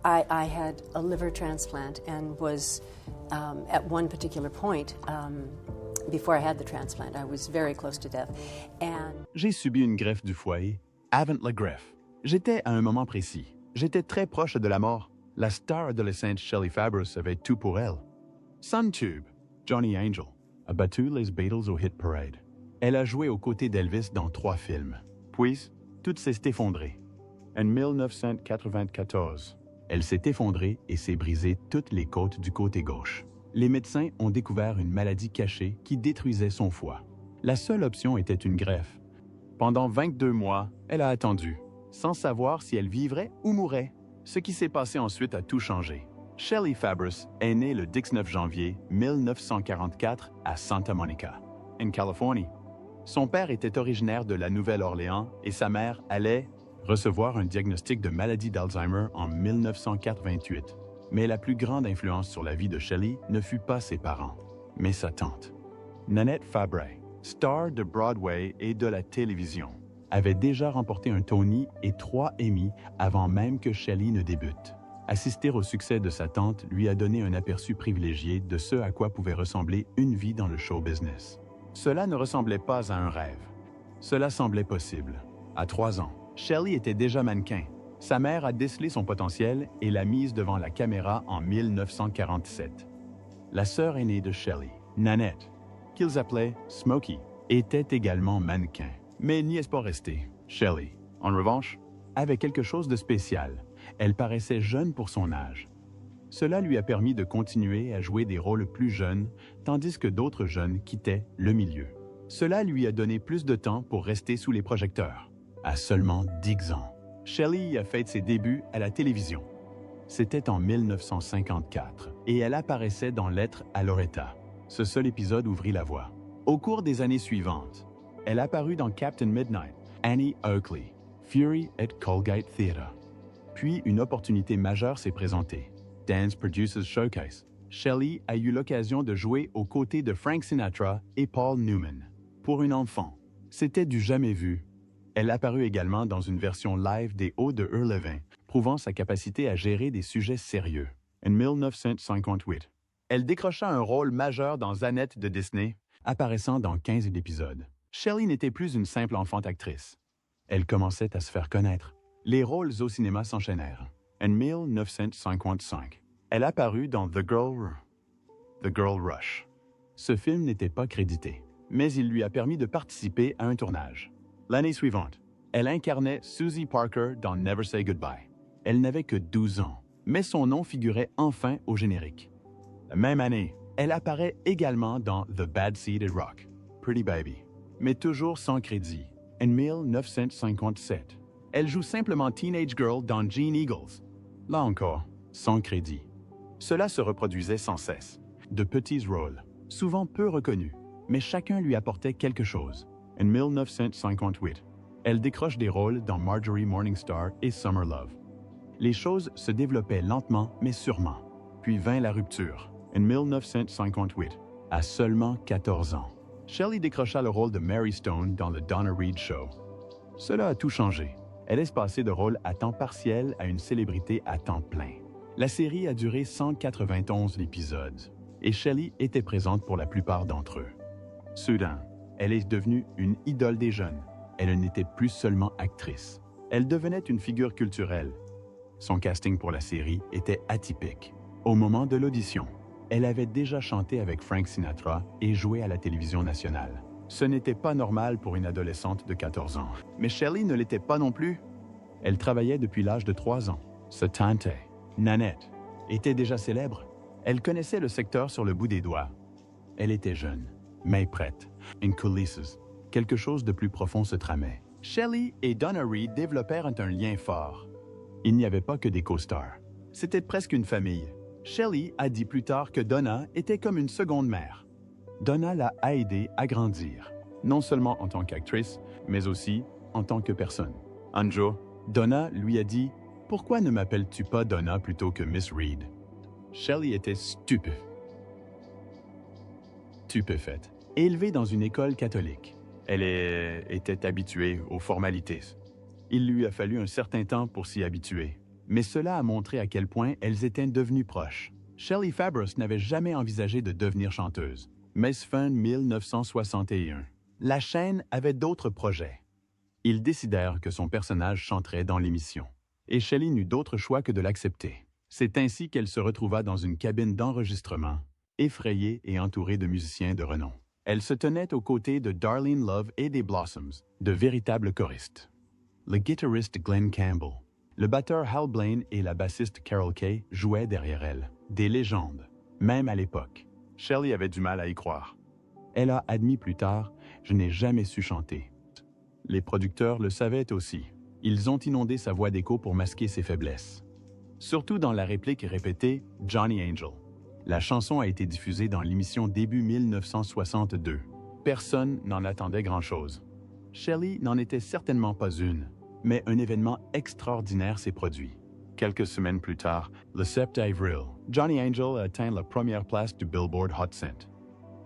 I had a liver transplant and was at one particular point, before I had the transplant, I was very close to death. And J'ai subi une greffe du foie avant la greffe. J'étais à un moment précis. J'étais très proche de la mort. La star adolescente Shelley Fabares avait tout pour elle. Suntube, Johnny Angel, a battu les Beatles au Hit Parade. Elle a joué aux côtés d'Elvis dans 3 films. Puis, tout s'est effondré. En 1994, elle s'est effondrée et s'est brisée toutes les côtes du côté gauche. Les médecins ont découvert une maladie cachée qui détruisait son foie. La seule option était une greffe. Pendant 22 mois, elle a attendu, sans savoir si elle vivrait ou mourrait. Ce qui s'est passé ensuite a tout changé. Shelley Fabares est née le 19 janvier 1944 à Santa Monica, en Californie. Son père était originaire de la Nouvelle-Orléans et sa mère allait recevoir un diagnostic de maladie d'Alzheimer en 1988. Mais la plus grande influence sur la vie de Shelley ne fut pas ses parents, mais sa tante. Nanette Fabray, star de Broadway et de la télévision, avait déjà remporté un Tony et 3 Emmy avant même que Shelley ne débute. Assister au succès de sa tante lui a donné un aperçu privilégié de ce à quoi pouvait ressembler une vie dans le show business. Cela ne ressemblait pas à un rêve. Cela semblait possible. À 3 ans, Shelley était déjà mannequin. Sa mère a décelé son potentiel et l'a mise devant la caméra en 1947. La sœur aînée de Shelley, Nanette, qu'ils appelaient Smokey, était également mannequin. Mais n'y est pas restée. Shelley, en revanche, avait quelque chose de spécial. Elle paraissait jeune pour son âge. Cela lui a permis de continuer à jouer des rôles plus jeunes, tandis que d'autres jeunes quittaient le milieu. Cela lui a donné plus de temps pour rester sous les projecteurs. À seulement 10 ans, Shelley a fait ses débuts à la télévision. C'était en 1954 et elle apparaissait dans Lettres à Loretta. Ce seul épisode ouvrit la voie. Au cours des années suivantes, elle apparut dans Captain Midnight, Annie Oakley, Fury at Colgate Theatre. Puis une opportunité majeure s'est présentée. Dance Producers Showcase. Shelley a eu l'occasion de jouer aux côtés de Frank Sinatra et Paul Newman. Pour une enfant, c'était du jamais vu. Elle apparut également dans une version live des Hauts de Hurlevin, prouvant sa capacité à gérer des sujets sérieux. En 1958, elle décrocha un rôle majeur dans Annette de Disney, apparaissant dans 15 épisodes. Shelley n'était plus une simple enfant actrice. Elle commençait à se faire connaître. Les rôles au cinéma s'enchaînèrent. En 1955, elle apparut dans The Girl Rush. Ce film n'était pas crédité, mais il lui a permis de participer à un tournage. L'année suivante, elle incarnait Susie Parker dans Never Say Goodbye. Elle n'avait que 12 ans, mais son nom figurait enfin au générique. La même année, elle apparaît également dans The Bad Seed at Rock, Pretty Baby, mais toujours sans crédit. En 1957, elle joue simplement Teenage Girl dans Gene Eagles. Là encore, sans crédit. Cela se reproduisait sans cesse. De petits rôles, souvent peu reconnus, mais chacun lui apportait quelque chose. En 1958, elle décroche des rôles dans Marjorie Morningstar et Summer Love. Les choses se développaient lentement mais sûrement. Puis vint la rupture. En 1958, à seulement 14 ans, Shelley décrocha le rôle de Mary Stone dans le Donna Reed Show. Cela a tout changé. Elle est passée de rôle à temps partiel à une célébrité à temps plein. La série a duré 191 épisodes et Shelley était présente pour la plupart d'entre eux. Soudain, elle est devenue une idole des jeunes. Elle n'était plus seulement actrice. Elle devenait une figure culturelle. Son casting pour la série était atypique. Au moment de l'audition, elle avait déjà chanté avec Frank Sinatra et joué à la télévision nationale. Ce n'était pas normal pour une adolescente de 14 ans. Mais Shelley ne l'était pas non plus. Elle travaillait depuis l'âge de 3 ans. Sa tante, Nanette, était déjà célèbre. Elle connaissait le secteur sur le bout des doigts. Elle était jeune, mais prête. En coulisses, quelque chose de plus profond se tramait. Shelley et Donna Reed développèrent un lien fort. Il n'y avait pas que des co-stars. C'était presque une famille. Shelley a dit plus tard que Donna était comme une seconde mère. Donna l'a aidée à grandir, non seulement en tant qu'actrice, mais aussi en tant que personne. Un jour, Donna lui a dit « Pourquoi ne m'appelles-tu pas Donna plutôt que Miss Reed ?» Shelley était stupéfaite. Élevée dans une école catholique, elle était habituée aux formalités. Il lui a fallu un certain temps pour s'y habituer. mais cela a montré à quel point elles étaient devenues proches. Shelley Fabares n'avait jamais envisagé de devenir chanteuse, mais fin 1961, la chaîne avait d'autres projets. Ils décidèrent que son personnage chanterait dans l'émission, et Shelley n'eut d'autre choix que de l'accepter. C'est ainsi qu'elle se retrouva dans une cabine d'enregistrement, effrayée et entourée de musiciens de renom. Elle se tenait aux côtés de Darlene Love et des Blossoms, de véritables choristes. Le guitariste Glenn Campbell, le batteur Hal Blaine et la bassiste Carol Kaye jouaient derrière elle, des légendes, même à l'époque. Shelley avait du mal à y croire. Elle a admis plus tard « Je n'ai jamais su chanter ». Les producteurs le savaient aussi. Ils ont inondé sa voix d'écho pour masquer ses faiblesses. Surtout dans la réplique répétée « Johnny Angel ». La chanson a été diffusée dans l'émission début 1962. Personne n'en attendait grand-chose. Shelley n'en était certainement pas une, mais un événement extraordinaire s'est produit. Quelques semaines plus tard, le 7 avril, Johnny Angel a atteint la première place du Billboard Hot 100.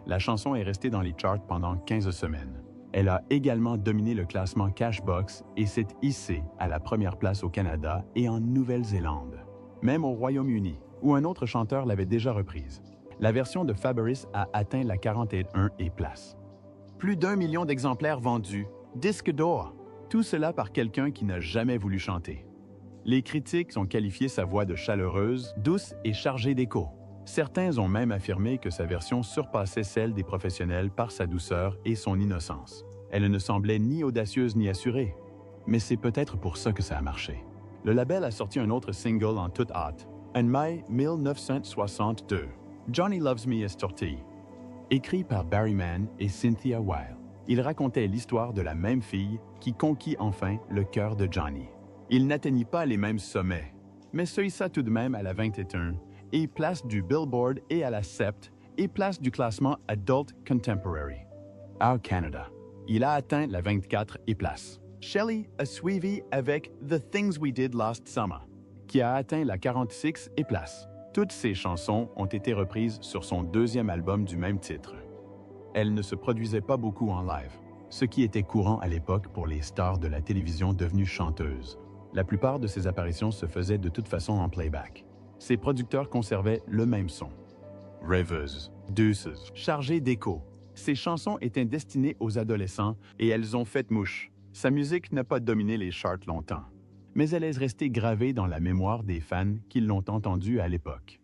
La chanson est restée dans les charts pendant 15 semaines. Elle a également dominé le classement Cashbox et s'est hissée à la première place au Canada et en Nouvelle-Zélande. Même au Royaume-Uni, où un autre chanteur l'avait déjà reprise. La version de Fabares a atteint la 41e place. Plus d'1 million d'exemplaires vendus, disque d'or, tout cela par quelqu'un qui n'a jamais voulu chanter. Les critiques ont qualifié sa voix de chaleureuse, douce et chargée d'écho. Certains ont même affirmé que sa version surpassait celle des professionnels par sa douceur et son innocence. Elle ne semblait ni audacieuse ni assurée. Mais c'est peut-être pour ça que ça a marché. Le label a sorti un autre single en toute hâte, en mai 1962. Johnny Loves Me est sorti. Écrit par Barry Mann et Cynthia Weil, il racontait l'histoire de la même fille qui conquit enfin le cœur de Johnny. Il n'atteignit pas les mêmes sommets, mais se hissa tout de même à la 21 et place du Billboard et à la 7 et place du classement Adult Contemporary. Au Canada, il a atteint la 24 et place. Shelley a suivi avec The Things We Did Last Summer, qui a atteint la 46 et place. Toutes ces chansons ont été reprises sur son deuxième album du même titre. Elle ne se produisait pas beaucoup en live, ce qui était courant à l'époque pour les stars de la télévision devenues chanteuses. La plupart de ses apparitions se faisaient de toute façon en playback. Ses producteurs conservaient le même son. Rêveuse, douce, chargée d'écho. Ses chansons étaient destinées aux adolescents et elles ont fait mouche. Sa musique n'a pas dominé les charts longtemps, mais elle est restée gravée dans la mémoire des fans qui l'ont entendue à l'époque.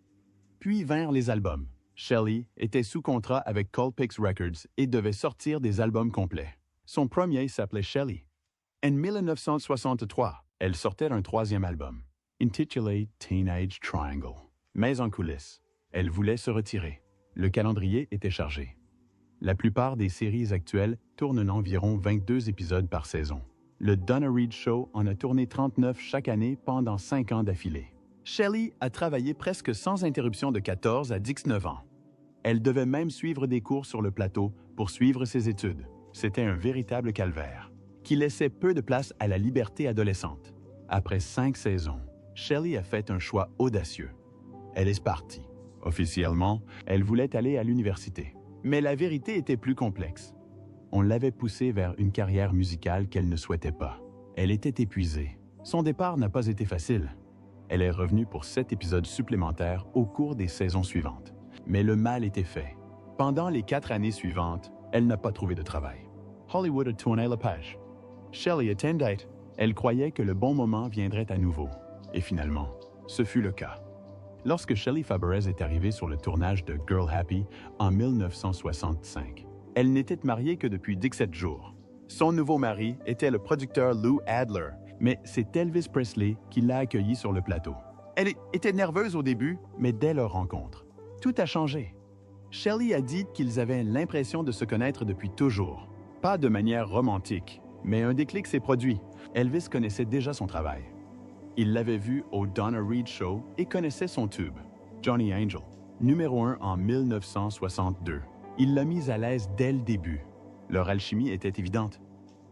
Puis vinrent les albums. Shelley était sous contrat avec Colpix Records et devait sortir des albums complets. Son premier s'appelait Shelley. En 1963, elle sortait un troisième album, intitulé Teenage Triangle. Mais en coulisses, elle voulait se retirer. Le calendrier était chargé. La plupart des séries actuelles tournent environ 22 épisodes par saison. Le Donna Reed Show en a tourné 39 chaque année pendant 5 ans d'affilée. Shelley a travaillé presque sans interruption de 14 à 19 ans. Elle devait même suivre des cours sur le plateau pour suivre ses études. C'était un véritable calvaire, qui laissait peu de place à la liberté adolescente. Après 5 saisons, Shelley a fait un choix audacieux. Elle est partie. Officiellement, elle voulait aller à l'université. Mais la vérité était plus complexe. On l'avait poussée vers une carrière musicale qu'elle ne souhaitait pas. Elle était épuisée. Son départ n'a pas été facile. Elle est revenue pour 7 épisodes supplémentaires au cours des saisons suivantes. Mais le mal était fait. Pendant les 4 années suivantes, elle n'a pas trouvé de travail. Hollywood a tourné la page. Shelley était indite. Elle croyait que le bon moment viendrait à nouveau. Et finalement, ce fut le cas. Lorsque Shelley Fabares est arrivée sur le tournage de Girl Happy en 1965, elle n'était mariée que depuis 17 jours. Son nouveau mari était le producteur Lou Adler, mais c'est Elvis Presley qui l'a accueillie sur le plateau. Elle était nerveuse au début, mais dès leur rencontre, tout a changé. Shelley a dit qu'ils avaient l'impression de se connaître depuis toujours. Pas de manière romantique, mais un déclic s'est produit. Elvis connaissait déjà son travail. Il l'avait vu au Donna Reed Show et connaissait son tube, Johnny Angel, numéro 1 en 1962. Il l'a mise à l'aise dès le début. Leur alchimie était évidente.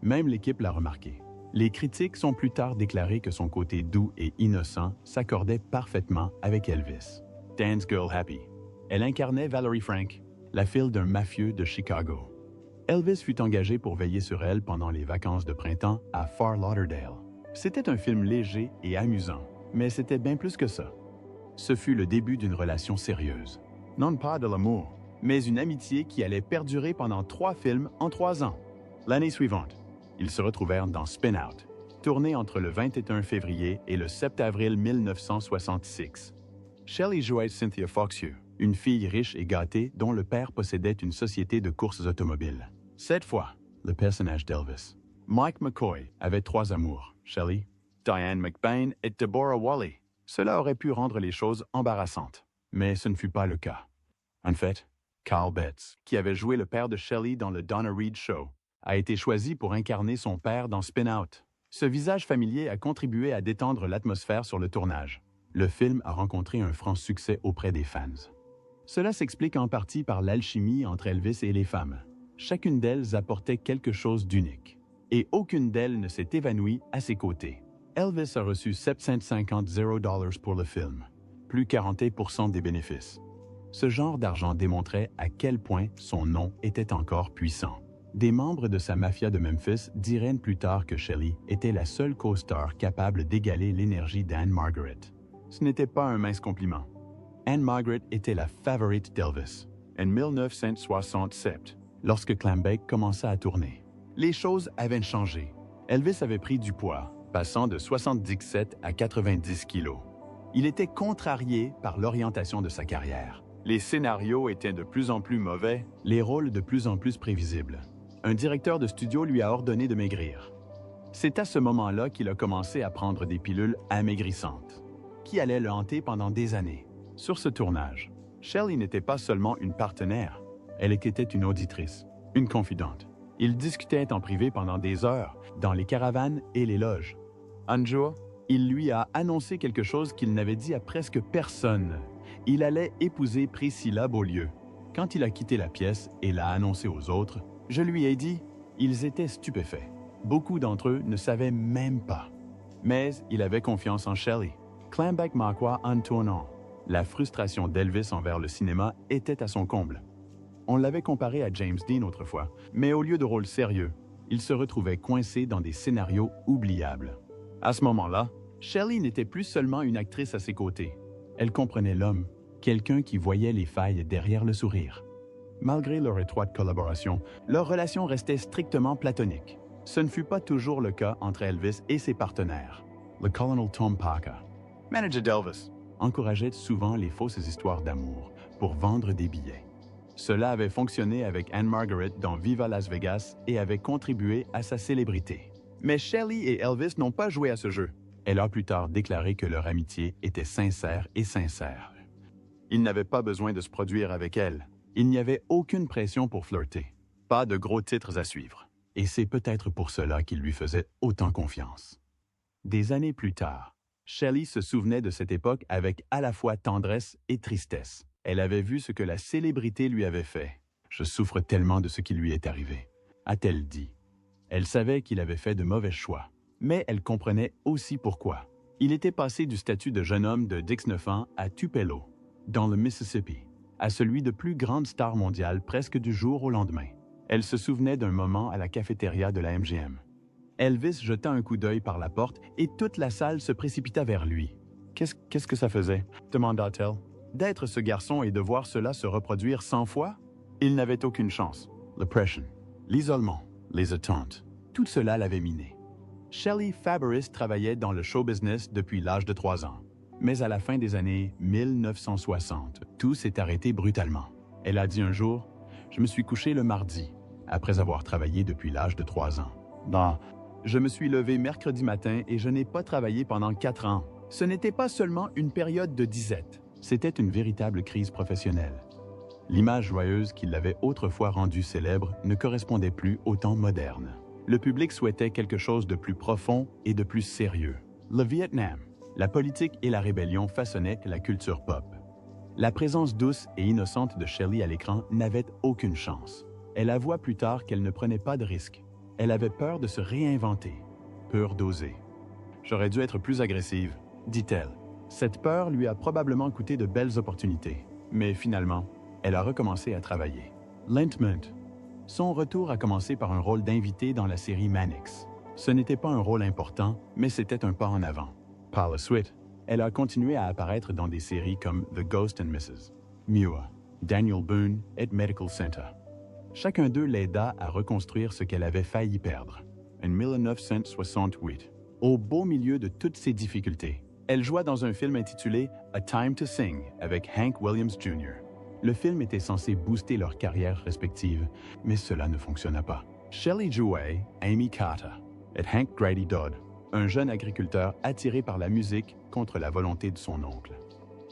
Même l'équipe l'a remarqué. Les critiques sont plus tard déclaré que son côté doux et innocent s'accordait parfaitement avec Elvis. Dance Girl Happy. Elle incarnait Valerie Frank, la fille d'un mafieux de Chicago. Elvis fut engagé pour veiller sur elle pendant les vacances de printemps à Fort Lauderdale. C'était un film léger et amusant, Mais c'était bien plus que ça. Ce fut le début d'une relation sérieuse. Non pas de l'amour, mais une amitié qui allait perdurer pendant 3 films en 3 ans. L'année suivante, ils se retrouvèrent dans Spin Out, tourné entre le 21 février et le 7 avril 1966. Shelley jouait Cynthia Foxhew, une fille riche et gâtée dont le père possédait une société de courses automobiles. Cette fois, le personnage d'Elvis. Mike McCoy avait 3 amours, Shelley, Diane McBain et Deborah Wally. Cela aurait pu rendre les choses embarrassantes, mais ce ne fut pas le cas. En fait, Carl Betts, qui avait joué le père de Shelley dans le Donna Reed Show, a été choisi pour incarner son père dans Spin Out. Ce visage familier a contribué à détendre l'atmosphère sur le tournage. Le film a rencontré un franc succès auprès des fans. Cela s'explique en partie par l'alchimie entre Elvis et les femmes. Chacune d'elles apportait quelque chose d'unique, et aucune d'elles ne s'est évanouie à ses côtés. Elvis a reçu $750 pour le film, plus 40% des bénéfices. Ce genre d'argent démontrait à quel point son nom était encore puissant. Des membres de sa mafia de Memphis diraient plus tard que Shelley était la seule co-star capable d'égaler l'énergie d'Anne-Margaret. Ce n'était pas un mince compliment. Anne-Margaret était la favorite d'Elvis. En 1967, lorsque Clambake commença à tourner, les choses avaient changé. Elvis avait pris du poids, passant de 77 à 90 kilos. Il était contrarié par l'orientation de sa carrière. Les scénarios étaient de plus en plus mauvais, les rôles de plus en plus prévisibles. Un directeur de studio lui a ordonné de maigrir. C'est à ce moment-là qu'il a commencé à prendre des pilules amaigrissantes, qui allaient le hanter pendant des années. Sur ce tournage, Shelley n'était pas seulement une partenaire, elle était une auditrice, une confidente. Ils discutaient en privé pendant des heures, dans les caravanes et les loges. Un jour, il lui a annoncé quelque chose qu'il n'avait dit à presque personne. Il allait épouser Priscilla Beaulieu. Quand il a quitté la pièce et l'a annoncé aux autres, je lui ai dit, ils étaient stupéfaits. Beaucoup d'entre eux ne savaient même pas. Mais il avait confiance en Shelley. Clambake Makwa en tournant. La frustration d'Elvis envers le cinéma était à son comble. On l'avait comparé à James Dean autrefois, mais au lieu de rôles sérieux, il se retrouvait coincé dans des scénarios oubliables. À ce moment-là, Shelley n'était plus seulement une actrice à ses côtés. Elle comprenait l'homme, quelqu'un qui voyait les failles derrière le sourire. Malgré leur étroite collaboration, leur relation restait strictement platonique. Ce ne fut pas toujours le cas entre Elvis et ses partenaires. Le colonel Tom Parker, manager d'Elvis, encourageait souvent les fausses histoires d'amour pour vendre des billets. Cela avait fonctionné avec Anne-Margaret dans Viva Las Vegas et avait contribué à sa célébrité. Mais Shelley et Elvis n'ont pas joué à ce jeu. Elle a plus tard déclaré que leur amitié était sincère et sincère. Il n'avait pas besoin de se produire avec elle. Il n'y avait aucune pression pour flirter. Pas de gros titres à suivre. Et c'est peut-être pour cela qu'il lui faisait autant confiance. Des années plus tard, Shelley se souvenait de cette époque avec à la fois tendresse et tristesse. Elle avait vu ce que la célébrité lui avait fait. « Je souffre tellement de ce qui lui est arrivé », a-t-elle dit. Elle savait qu'il avait fait de mauvais choix, mais elle comprenait aussi pourquoi. Il était passé du statut de jeune homme de 19 ans à Tupelo, dans le Mississippi, à celui de plus grande star mondiale presque du jour au lendemain. Elle se souvenait d'un moment à la cafétéria de la MGM. Elvis jeta un coup d'œil par la porte et toute la salle se précipita vers lui. « Qu'est-ce que ça faisait ?» demanda-t-elle. D'être ce garçon et de voir cela se reproduire 100 fois? Il n'avait aucune chance. Le pression, l'isolement, les attentes, tout cela l'avait miné. Shelley Fabaris travaillait dans le show business depuis l'âge de 3 ans. Mais à la fin des années 1960, tout s'est arrêté brutalement. Elle a dit un jour, « Je me suis couché le mardi, après avoir travaillé depuis l'âge de 3 ans. Non, je me suis levé mercredi matin et je n'ai pas travaillé pendant 4 ans. Ce n'était pas seulement une période de disette, c'était une véritable crise professionnelle. » L'image joyeuse qui l'avait autrefois rendue célèbre ne correspondait plus au temps moderne. Le public souhaitait quelque chose de plus profond et de plus sérieux. Le Vietnam, la politique et la rébellion façonnaient la culture pop. La présence douce et innocente de Shelley à l'écran n'avait aucune chance. Elle avoua plus tard qu'elle ne prenait pas de risques. Elle avait peur de se réinventer, peur d'oser. « J'aurais dû être plus agressive », dit-elle. Cette peur lui a probablement coûté de belles opportunités. Mais finalement, elle a recommencé à travailler. Lentement. Son retour a commencé par un rôle d'invité dans la série Mannix. Ce n'était pas un rôle important, mais c'était un pas en avant. Par la suite, Elle a continué à apparaître dans des séries comme The Ghost and Mrs. Muir, Daniel Boone et Medical Center. Chacun d'eux l'aida à reconstruire ce qu'elle avait failli perdre. En 1968, au beau milieu de toutes ces difficultés, elle joua dans un film intitulé A Time to Sing avec Hank Williams Jr. Le film était censé booster leurs carrières respectives, mais cela ne fonctionna pas. Shelley jouait Amy Carter et Hank Grady Dodd, un jeune agriculteur attiré par la musique contre la volonté de son oncle.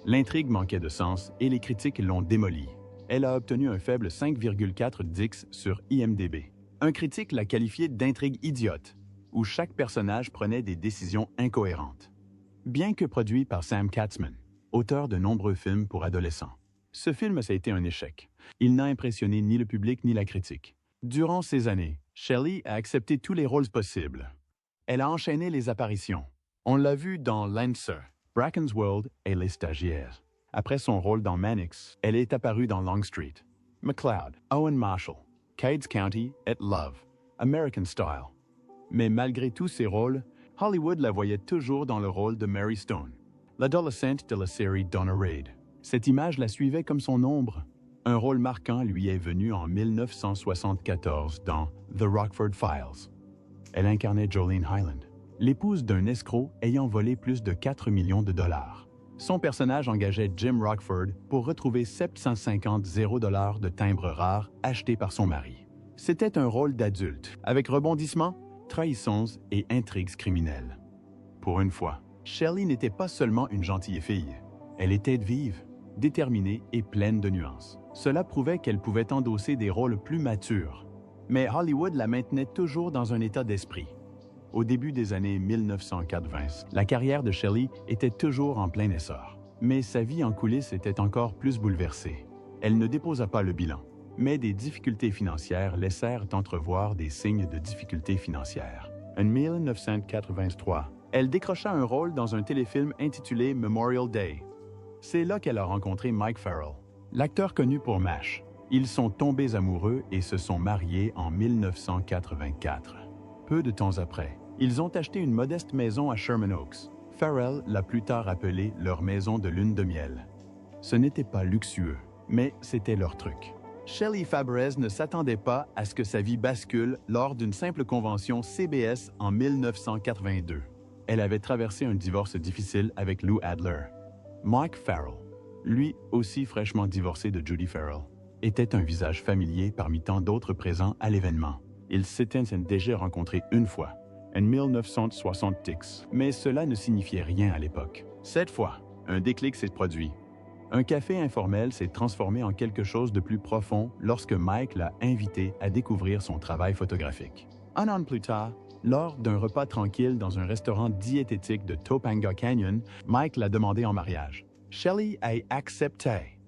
L'intrigue manquait de sens et les critiques l'ont démolie. Elle a obtenu un faible 5,4 Dix sur IMDb. Un critique l'a qualifiée d'intrigue idiote, où chaque personnage prenait des décisions incohérentes. Bien que produit par Sam Katzman, auteur de nombreux films pour adolescents, ce film a été un échec. Il n'a impressionné ni le public ni la critique. Durant ces années, Shelley a accepté tous les rôles possibles. Elle a enchaîné les apparitions. On l'a vu dans Lancer, Bracken's World et Les Stagiaires. Après son rôle dans Mannix, elle est apparue dans Longstreet, McCloud, Owen Marshall, Cades County et Love, American Style. Mais malgré tous ces rôles, Hollywood la voyait toujours dans le rôle de Mary Stone, l'adolescente de la série Donna Reed. Cette image la suivait comme son ombre. Un rôle marquant lui est venu en 1974 dans The Rockford Files. Elle incarnait Jolene Hyland, l'épouse d'un escroc ayant volé plus de 4 millions de dollars. Son personnage engageait Jim Rockford pour retrouver 750 $0 de timbres rares achetés par son mari. C'était un rôle d'adulte, avec rebondissements, trahisons et intrigues criminelles. Pour une fois, Shelley n'était pas seulement une gentille fille. Elle était vive, déterminée et pleine de nuances. Cela prouvait qu'elle pouvait endosser des rôles plus matures. Mais Hollywood la maintenait toujours dans un état d'esprit. Au début des années 1980, la carrière de Shelley était toujours en plein essor. Mais sa vie en coulisses était encore plus bouleversée. Elle ne déposa pas le bilan, mais des difficultés financières laissèrent entrevoir des signes de difficultés financières. En 1983, elle décrocha un rôle dans un téléfilm intitulé Memorial Day. C'est là qu'elle a rencontré Mike Farrell, l'acteur connu pour MASH. Ils sont tombés amoureux et se sont mariés en 1984. Peu de temps après, ils ont acheté une modeste maison à Sherman Oaks. Farrell l'a plus tard appelée leur maison de lune de miel. Ce n'était pas luxueux, mais c'était leur truc. Shelley Fabares ne s'attendait pas à ce que sa vie bascule lors d'une simple convention CBS en 1982. Elle avait traversé un divorce difficile avec Lou Adler. Mike Farrell, lui aussi fraîchement divorcé de Judy Farrell, était un visage familier parmi tant d'autres présents à l'événement. Ils s'étaient déjà rencontrés une fois, en 1970, mais cela ne signifiait rien à l'époque. Cette fois, un déclic s'est produit. Un café informel s'est transformé en quelque chose de plus profond lorsque Mike l'a invité à découvrir son travail photographique. Un an plus tard, lors d'un repas tranquille dans un restaurant diététique de Topanga Canyon, Mike l'a demandé en mariage. Shelley a accepté.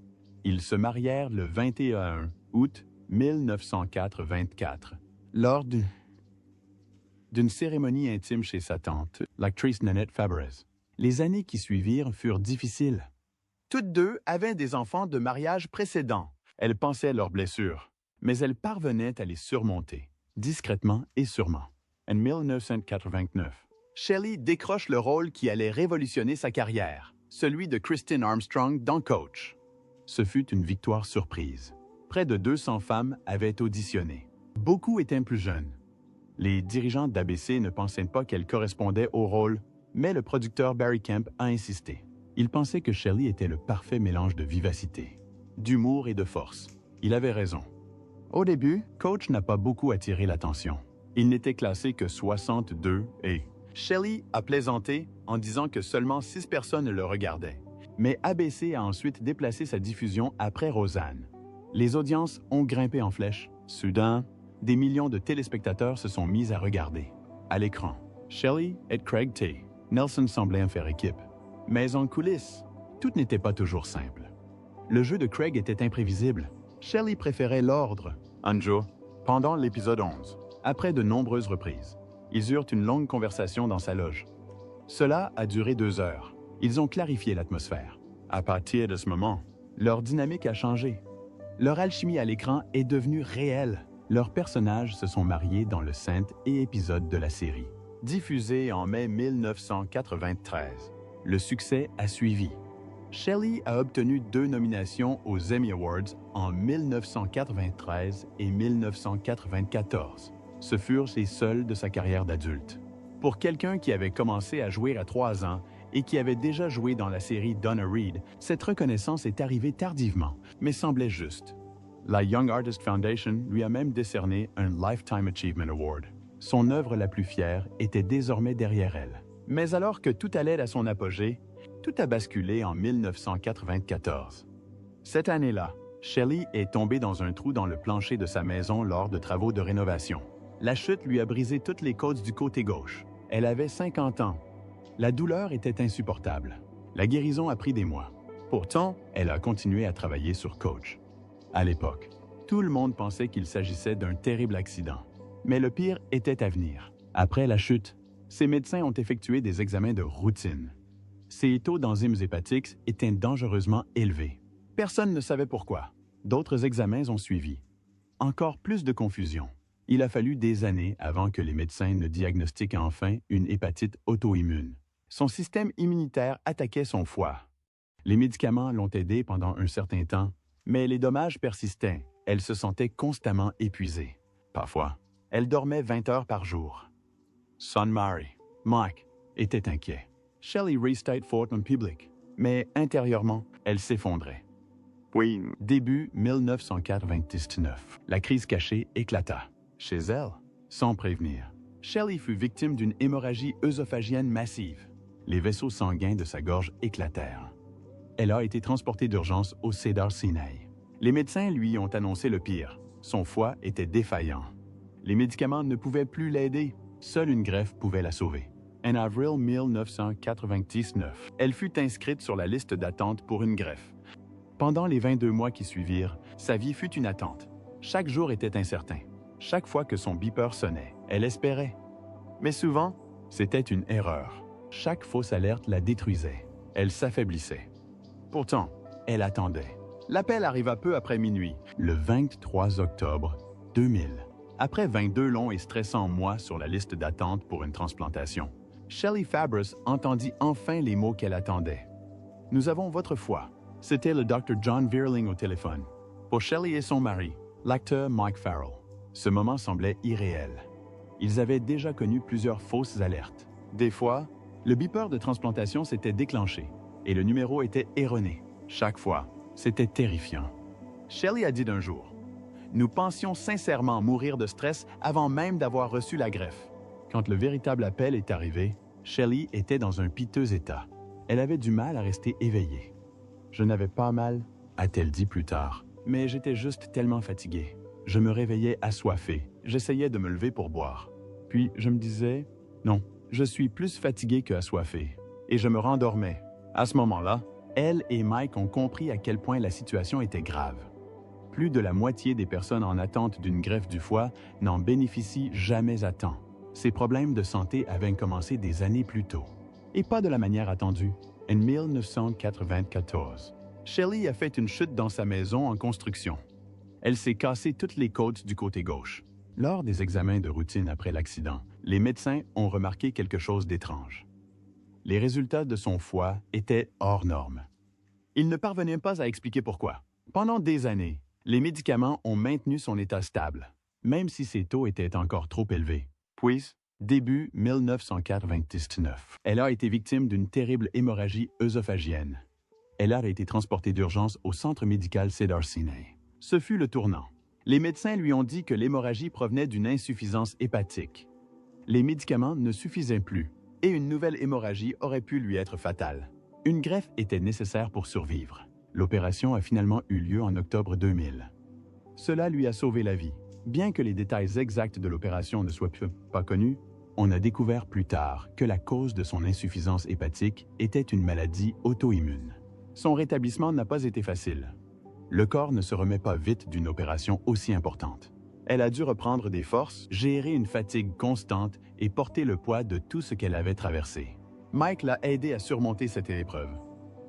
Ils se marièrent le 21 août 1984, lors d'une cérémonie intime chez sa tante, l'actrice Nanette Fabares. Les années qui suivirent furent difficiles. Toutes deux avaient des enfants de mariage précédents. Elles pensaient à leurs blessures, mais elles parvenaient à les surmonter, discrètement et sûrement. En 1989, Shelley décroche le rôle qui allait révolutionner sa carrière, celui de Kristen Armstrong dans Coach. Ce fut une victoire surprise. Près de 200 femmes avaient auditionné. Beaucoup étaient plus jeunes. Les dirigeants d'ABC ne pensaient pas qu'elle correspondait au rôle, mais le producteur Barry Kemp a insisté. Il pensait que Shelley était le parfait mélange de vivacité, d'humour et de force. Il avait raison. Au début, Coach n'a pas beaucoup attiré l'attention. Il n'était classé que 62 et Shelley a plaisanté en disant que seulement 6 personnes le regardaient. Mais ABC a ensuite déplacé sa diffusion après Roseanne. Les audiences ont grimpé en flèche. Soudain, des millions de téléspectateurs se sont mis à regarder. À l'écran, Shelley et Craig T. Nelson semblaient en faire équipe. Mais en coulisses, tout n'était pas toujours simple. Le jeu de Craig était imprévisible. Shelley préférait l'ordre. Un jour, pendant l'épisode 11, après de nombreuses reprises, ils eurent une longue conversation dans sa loge. Cela a duré 2 heures. Ils ont clarifié l'atmosphère. À partir de ce moment, leur dynamique a changé. Leur alchimie à l'écran est devenue réelle. Leurs personnages se sont mariés dans le 5e épisode de la série. Diffusé en mai 1993, le succès a suivi. Shelley a obtenu 2 nominations aux Emmy Awards en 1993 et 1994. Ce furent les seuls de sa carrière d'adulte. Pour quelqu'un qui avait commencé à jouer à 3 ans et qui avait déjà joué dans la série Donna Reed, cette reconnaissance est arrivée tardivement, mais semblait juste. La Young Artist Foundation lui a même décerné un Lifetime Achievement Award. Son œuvre la plus fière était désormais derrière elle. Mais alors que tout allait à son apogée, tout a basculé en 1994. Cette année-là, Shelley est tombée dans un trou dans le plancher de sa maison lors de travaux de rénovation. La chute lui a brisé toutes les côtes du côté gauche. Elle avait 50 ans. La douleur était insupportable. La guérison a pris des mois. Pourtant, elle a continué à travailler sur Coach. À l'époque, tout le monde pensait qu'il s'agissait d'un terrible accident. Mais le pire était à venir. Après la chute, ses médecins ont effectué des examens de routine. Ses taux d'enzymes hépatiques étaient dangereusement élevés. Personne ne savait pourquoi. D'autres examens ont suivi. Encore plus de confusion. Il a fallu des années avant que les médecins ne diagnostiquent enfin une hépatite auto-immune. Son système immunitaire attaquait son foie. Les médicaments l'ont aidé pendant un certain temps, mais les dommages persistaient. Elle se sentait constamment épuisée. Parfois, elle dormait 20 heures par jour. Son mari, Mike, était inquiet. Shelley restait forte en public, mais intérieurement, elle s'effondrait. Puis, début 1999, la crise cachée éclata. Chez elle, sans prévenir, Shelley fut victime d'une hémorragie œsophagienne massive. Les vaisseaux sanguins de sa gorge éclatèrent. Elle a été transportée d'urgence au Cedars-Sinai. Les médecins lui ont annoncé le pire. Son foie était défaillant. Les médicaments ne pouvaient plus l'aider. Seule une greffe pouvait la sauver. En avril 1999, elle fut inscrite sur la liste d'attente pour une greffe. Pendant les 22 mois qui suivirent, sa vie fut une attente. Chaque jour était incertain. Chaque fois que son beeper sonnait, elle espérait. Mais souvent, c'était une erreur. Chaque fausse alerte la détruisait. Elle s'affaiblissait. Pourtant, elle attendait. L'appel arriva peu après minuit, le 23 octobre 2000. Après 22 longs et stressants mois sur la liste d'attente pour une transplantation, Shelley Fabris entendit enfin les mots qu'elle attendait. « Nous avons votre foi ». C'était le Dr. John Veerling au téléphone. Pour Shelley et son mari, l'acteur Mike Farrell, ce moment semblait irréel. Ils avaient déjà connu plusieurs fausses alertes. Des fois, le beeper de transplantation s'était déclenché et le numéro était erroné. Chaque fois, c'était terrifiant. Shelley a dit d'un jour, « Nous pensions sincèrement mourir de stress avant même d'avoir reçu la greffe. » Quand le véritable appel est arrivé, Shelley était dans un piteux état. Elle avait du mal à rester éveillée. « Je n'avais pas mal, a-t-elle dit plus tard, mais j'étais juste tellement fatiguée. Je me réveillais assoiffée. J'essayais de me lever pour boire. Puis je me disais, non, je suis plus fatiguée que assoiffée. Et je me rendormais. À ce moment-là, elle et Mike ont compris à quel point la situation était grave. Plus de la moitié des personnes en attente d'une greffe du foie n'en bénéficient jamais à temps. Ces problèmes de santé avaient commencé des années plus tôt. Et pas de la manière attendue. En 1994, Shelley a fait une chute dans sa maison en construction. Elle s'est cassée toutes les côtes du côté gauche. Lors des examens de routine après l'accident, les médecins ont remarqué quelque chose d'étrange. Les résultats de son foie étaient hors normes. Ils ne parvenaient pas à expliquer pourquoi. Pendant des années, les médicaments ont maintenu son état stable, même si ses taux étaient encore trop élevés. Puis, début 1999, elle a été victime d'une terrible hémorragie œsophagienne. Elle a été transportée d'urgence au centre médical Cedars-Sinai. Ce fut le tournant. Les médecins lui ont dit que l'hémorragie provenait d'une insuffisance hépatique. Les médicaments ne suffisaient plus et une nouvelle hémorragie aurait pu lui être fatale. Une greffe était nécessaire pour survivre. L'opération a finalement eu lieu en octobre 2000. Cela lui a sauvé la vie. Bien que les détails exacts de l'opération ne soient pas connus, on a découvert plus tard que la cause de son insuffisance hépatique était une maladie auto-immune. Son rétablissement n'a pas été facile. Le corps ne se remet pas vite d'une opération aussi importante. Elle a dû reprendre des forces, gérer une fatigue constante et porter le poids de tout ce qu'elle avait traversé. Mike l'a aidé à surmonter cette épreuve.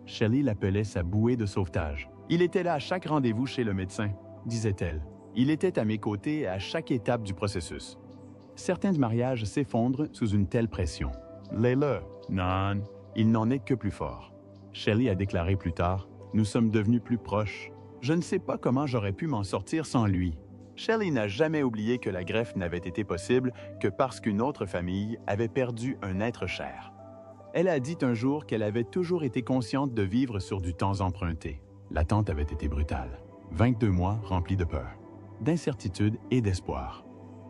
Shelley l'appelait sa bouée de sauvetage. « Il était là à chaque rendez-vous chez le médecin », disait-elle. « Il était à mes côtés à chaque étape du processus. » Certains mariages s'effondrent sous une telle pression. « L'est-le, non. » Il n'en est que plus fort. Shelley a déclaré plus tard, « Nous sommes devenus plus proches. Je ne sais pas comment j'aurais pu m'en sortir sans lui. » Shelley n'a jamais oublié que la greffe n'avait été possible que parce qu'une autre famille avait perdu un être cher. Elle a dit un jour qu'elle avait toujours été consciente de vivre sur du temps emprunté. L'attente avait été brutale. 22 mois remplis de peur, d'incertitude et d'espoir.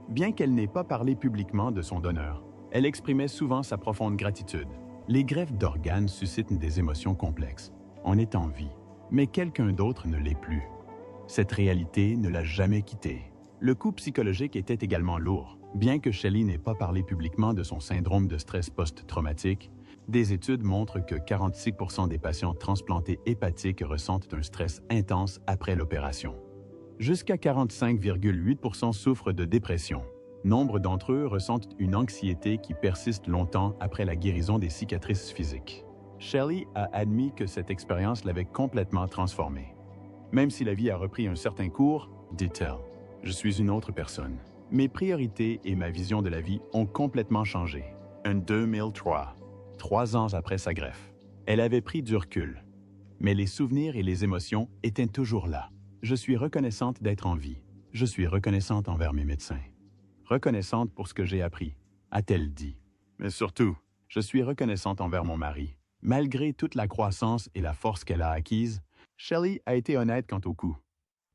Bien qu'elle n'ait pas parlé publiquement de son donneur, elle exprimait souvent sa profonde gratitude. Les greffes d'organes suscitent des émotions complexes. On est en vie, mais quelqu'un d'autre ne l'est plus. Cette réalité ne l'a jamais quittée. Le coût psychologique était également lourd. Bien que Shelley n'ait pas parlé publiquement de son syndrome de stress post-traumatique, des études montrent que 46% des patients transplantés hépatiques ressentent un stress intense après l'opération. Jusqu'à 45,8% souffrent de dépression. Nombre d'entre eux ressentent une anxiété qui persiste longtemps après la guérison des cicatrices physiques. Shelley a admis que cette expérience l'avait complètement transformée. Même si la vie a repris un certain cours, dit-elle, je suis une autre personne. Mes priorités et ma vision de la vie ont complètement changé. En 2003, 3 ans après sa greffe, elle avait pris du recul. Mais les souvenirs et les émotions étaient toujours là. Je suis reconnaissante d'être en vie. Je suis reconnaissante envers mes médecins. Reconnaissante pour ce que j'ai appris, a-t-elle dit. Mais surtout, je suis reconnaissante envers mon mari. Malgré toute la croissance et la force qu'elle a acquise, Shelley a été honnête quant au coût.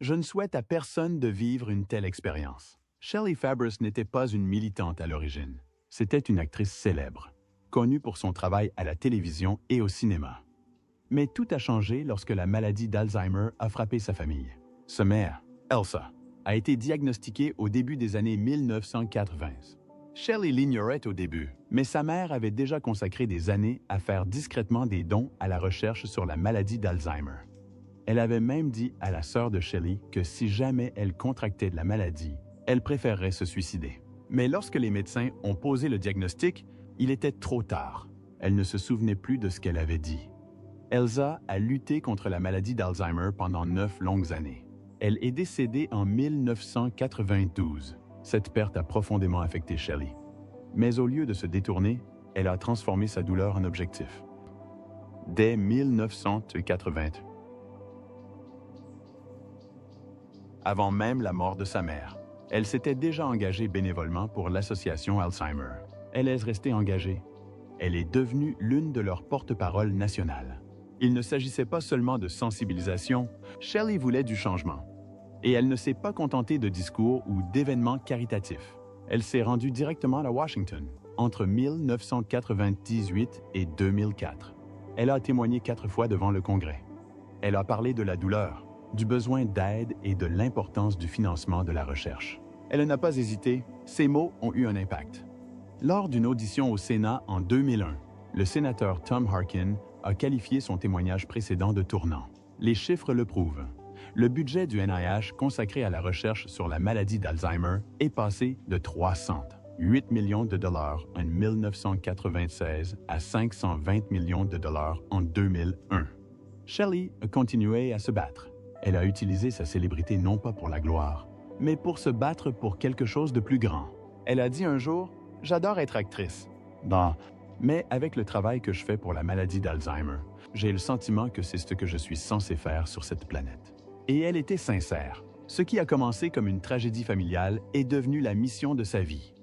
Je ne souhaite à personne de vivre une telle expérience. Shelley Fabares n'était pas une militante à l'origine. C'était une actrice célèbre, connue pour son travail à la télévision et au cinéma. Mais tout a changé lorsque la maladie d'Alzheimer a frappé sa famille. Sa mère, Elsa, a été diagnostiquée au début des années 1980. Shelley l'ignorait au début, mais sa mère avait déjà consacré des années à faire discrètement des dons à la recherche sur la maladie d'Alzheimer. Elle avait même dit à la sœur de Shelley que si jamais elle contractait la maladie, elle préférerait se suicider. Mais lorsque les médecins ont posé le diagnostic, il était trop tard. Elle ne se souvenait plus de ce qu'elle avait dit. Elsa a lutté contre la maladie d'Alzheimer pendant 9 longues années. Elle est décédée en 1992. Cette perte a profondément affecté Shelley. Mais au lieu de se détourner, elle a transformé sa douleur en objectif. Dès 1980, avant même la mort de sa mère, elle s'était déjà engagée bénévolement pour l'association Alzheimer. Elle est restée engagée. Elle est devenue l'une de leurs porte-parole nationales. Il ne s'agissait pas seulement de sensibilisation, Shelley voulait du changement. Et elle ne s'est pas contentée de discours ou d'événements caritatifs. Elle s'est rendue directement à Washington entre 1998 et 2004. Elle a témoigné 4 fois devant le Congrès. Elle a parlé de la douleur, du besoin d'aide et de l'importance du financement de la recherche. Elle n'a pas hésité, ses mots ont eu un impact. Lors d'une audition au Sénat en 2001, le sénateur Tom Harkin a qualifié son témoignage précédent de tournant. Les chiffres le prouvent. Le budget du NIH consacré à la recherche sur la maladie d'Alzheimer est passé de 308 millions de dollars en 1996 à 520 millions de dollars en 2001. Shelley a continué à se battre. Elle a utilisé sa célébrité non pas pour la gloire, mais pour se battre pour quelque chose de plus grand. Elle a dit un jour, « J'adore être actrice. Mais avec le travail que je fais pour la maladie d'Alzheimer, j'ai le sentiment que c'est ce que je suis censé faire sur cette planète. » Et elle était sincère. Ce qui a commencé comme une tragédie familiale est devenu la mission de sa vie.